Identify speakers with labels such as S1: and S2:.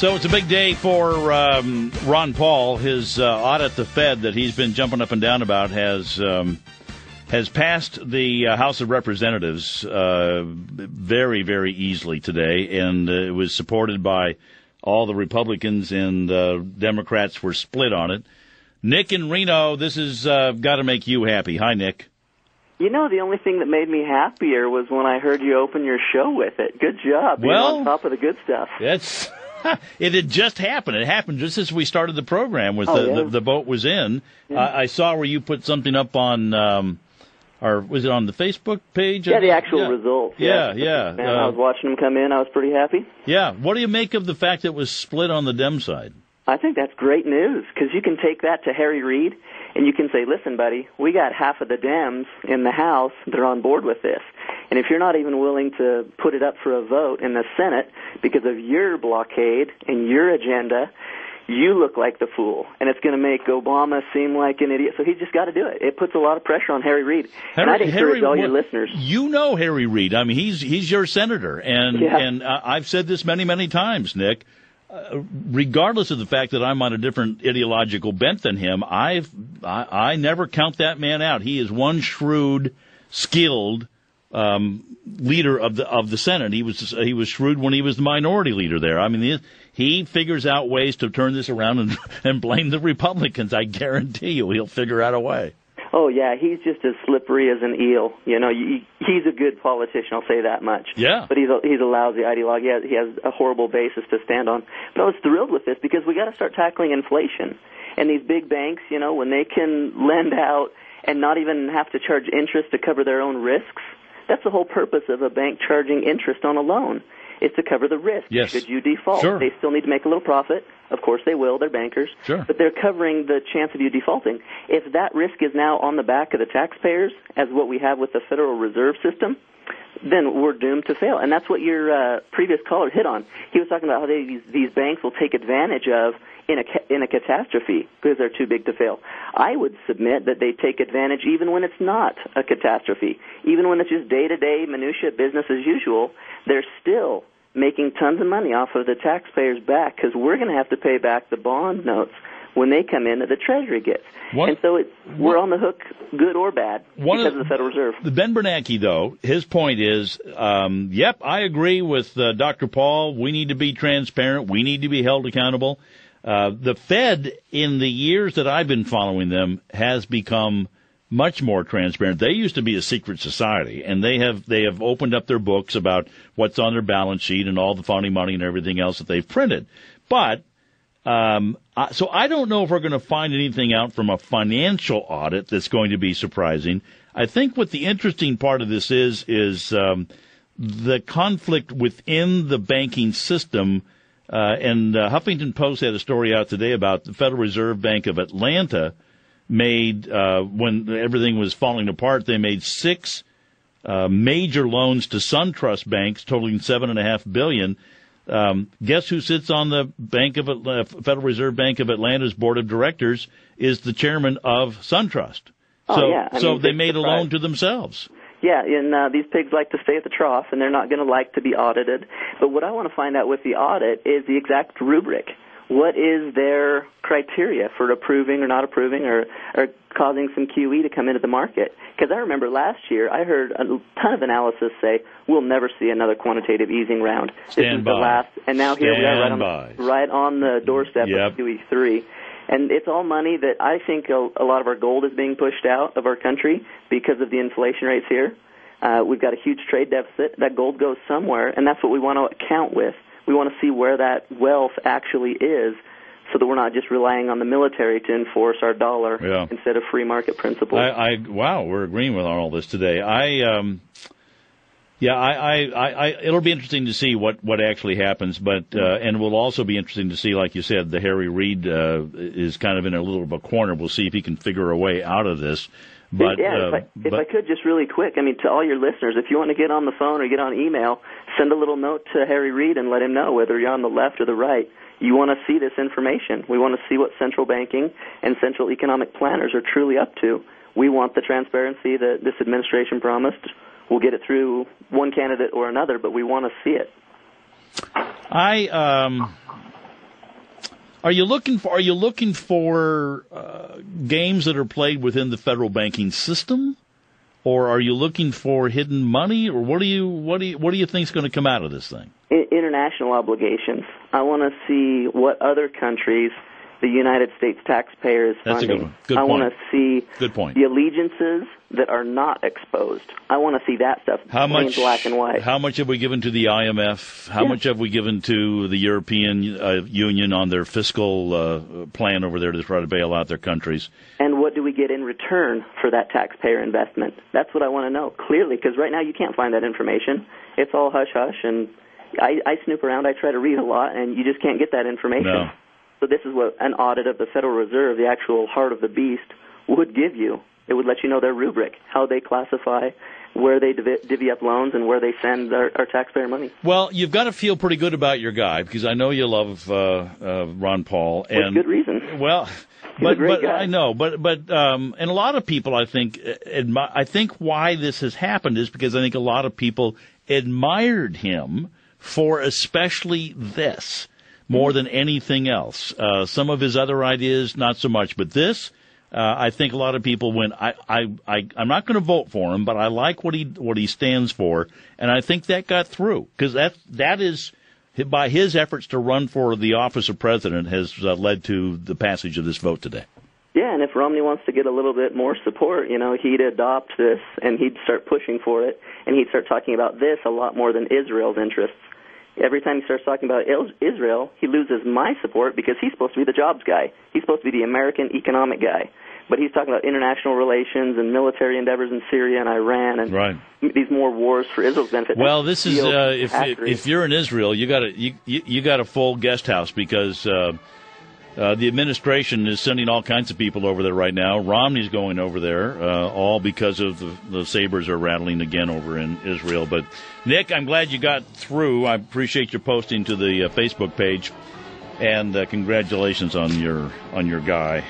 S1: So it's a big day for Ron Paul. His audit, the Fed, that he's been jumping up and down about has passed the House of Representatives very, very easily today, and it was supported by all the Republicans, and Democrats were split on it. Nick in Reno, this has got to make you happy. Hi, Nick.
S2: You know, the only thing that made me happier was when I heard you open your show with it. Good job. Being on top of the good stuff.
S1: It had just happened. It happened just as we started the program. The boat was in. Yeah. I saw where you put something up on, or was it on the Facebook page?
S2: Yeah, the actual results.
S1: Yeah.
S2: I was watching them come in. I was pretty happy.
S1: Yeah. What do you make of the fact that it was split on the Dem side?
S2: I think that's great news, because you can take that to Harry Reid, and you can say, listen, buddy, we got half of the Dems in the House that are on board with this. And if you're not even willing to put it up for a vote in the Senate because of your blockade and your agenda, you look like the fool. And it's going to make Obama seem like an idiot. So he's just got to do it. It puts a lot of pressure on Harry Reid. And I'd encourage all your listeners.
S1: You know Harry Reid. I mean, he's your senator. And I've said this many, many times, Nick. Regardless of the fact that I'm on a different ideological bent than him, I never count that man out. He is one shrewd, skilled leader of the Senate. He was shrewd when he was the minority leader there. I mean, he figures out ways to turn this around and blame the Republicans. I guarantee you, he'll figure out a way.
S2: Oh, yeah, he's just as slippery as an eel. You know, he's a good politician, I'll say that much.
S1: Yeah.
S2: But he's a lousy ideologue. He has a horrible basis to stand on. But I was thrilled with this because we got to start tackling inflation. And these big banks, you know, when they can lend out and not even have to charge interest to cover their own risks, that's the whole purpose of a bank charging interest on a loan, is to cover the risk.
S1: Yes.
S2: Should you default?
S1: Sure.
S2: They still need to make a little profit. Of course they will. They're bankers.
S1: Sure.
S2: But they're covering the chance of you defaulting. If that risk is now on the back of the taxpayers, as what we have with the Federal Reserve System, then we're doomed to fail. And that's what your previous caller hit on. He was talking about how these banks will take advantage of in a catastrophe because they're too big to fail. I would submit that they take advantage even when it's not a catastrophe. Even when it's just day-to-day minutia business as usual, they're still making tons of money off of the taxpayers' back, because we're going to have to pay back the bond notes when they come in that the Treasury gets. And so we're on the hook, good or bad, because of the Federal Reserve.
S1: Ben Bernanke, though, his point is, I agree with Dr. Paul. We need to be transparent. We need to be held accountable. The Fed, in the years that I've been following them, has become much more transparent. They used to be a secret society, and they have opened up their books about what's on their balance sheet and all the funny money and everything else that they've printed. But so I don't know if we're going to find anything out from a financial audit that's going to be surprising. I think what the interesting part of this is the conflict within the banking system. And Huffington Post had a story out today about the Federal Reserve Bank of Atlanta made, when everything was falling apart, they made 6 major loans to SunTrust banks totaling $7.5 billion. Guess who sits on the Federal Reserve Bank of Atlanta's board of directors is the chairman of SunTrust. So they made a loan to themselves.
S2: Yeah, and these pigs like to stay at the trough, and they're not going to like to be audited. But what I want to find out with the audit is the exact rubric. What is their criteria for approving or not approving or causing some QE to come into the market? Because I remember last year I heard a ton of analysis say we'll never see another quantitative easing round. This is the last, and now here we are right on the doorstep of QE3. And it's all money that I think a lot of our gold is being pushed out of our country because of the inflation rates here. We've got a huge trade deficit. That gold goes somewhere, and that's what we want to account with. We want to see where that wealth actually is so that we're not just relying on the military to enforce our dollar instead of free market principles.
S1: Wow, we're agreeing with all this today. It'll be interesting to see what actually happens, but and it will also be interesting to see, like you said, the Harry Reid is kind of in a little bit of a corner. We'll see if he can figure a way out of this. But
S2: if I could just really quick, I mean, to all your listeners, if you want to get on the phone or get on email, send a little note to Harry Reid and let him know whether you're on the left or the right. You want to see this information. We want to see what central banking and central economic planners are truly up to. We want the transparency that this administration promised. We'll get it through one candidate or another, but we want to see it.
S1: Are you looking for games that are played within the federal banking system, or are you looking for hidden money, or what do you think is going to come out of this thing?
S2: International obligations. I want to see what other countries the United States taxpayer is funding.
S1: That's a good one. Good
S2: I
S1: point.
S2: want to see
S1: Good point.
S2: the allegiances that are not exposed. I want to see that stuff plain black and white.
S1: How much have we given to the IMF? How much have we given to the European Union on their fiscal plan over there to try to bail out their countries?
S2: And what do we get in return for that taxpayer investment? That's what I want to know clearly, because right now you can't find that information. It's all hush-hush, and I snoop around. I try to read a lot, and you just can't get that information.
S1: No.
S2: So this is what an audit of the Federal Reserve, the actual heart of the beast, would give you. It would let you know their rubric, how they classify, where they divvy up loans, and where they send our taxpayer money.
S1: Well, you've got to feel pretty good about your guy, because I know you love Ron Paul.
S2: With good reason.
S1: Well,
S2: He's a great guy.
S1: I know, and a lot of people, I think why this has happened is because I think a lot of people admired him for especially this more than anything else. Some of his other ideas, not so much, but this, I think a lot of people went, I'm not going to vote for him, but I like what he stands for, and I think that got through, because that is, by his efforts to run for the office of president, has led to the passage of this vote today.
S2: Yeah, and if Romney wants to get a little bit more support, he'd adopt this, and he'd start pushing for it, and he'd start talking about this a lot more than Israel's interests. Every time he starts talking about Israel, he loses my support, because he's supposed to be the jobs guy. He's supposed to be the American economic guy. But he's talking about international relations and military endeavors in Syria and Iran and these more wars for Israel's benefit.
S1: Well, this is if you're in Israel, you got a full guest house, because the administration is sending all kinds of people over there right now. Romney's going over there, all because of the sabers are rattling again over in Israel. But Nick, I'm glad you got through. I appreciate your posting to the Facebook page, and congratulations on your guy.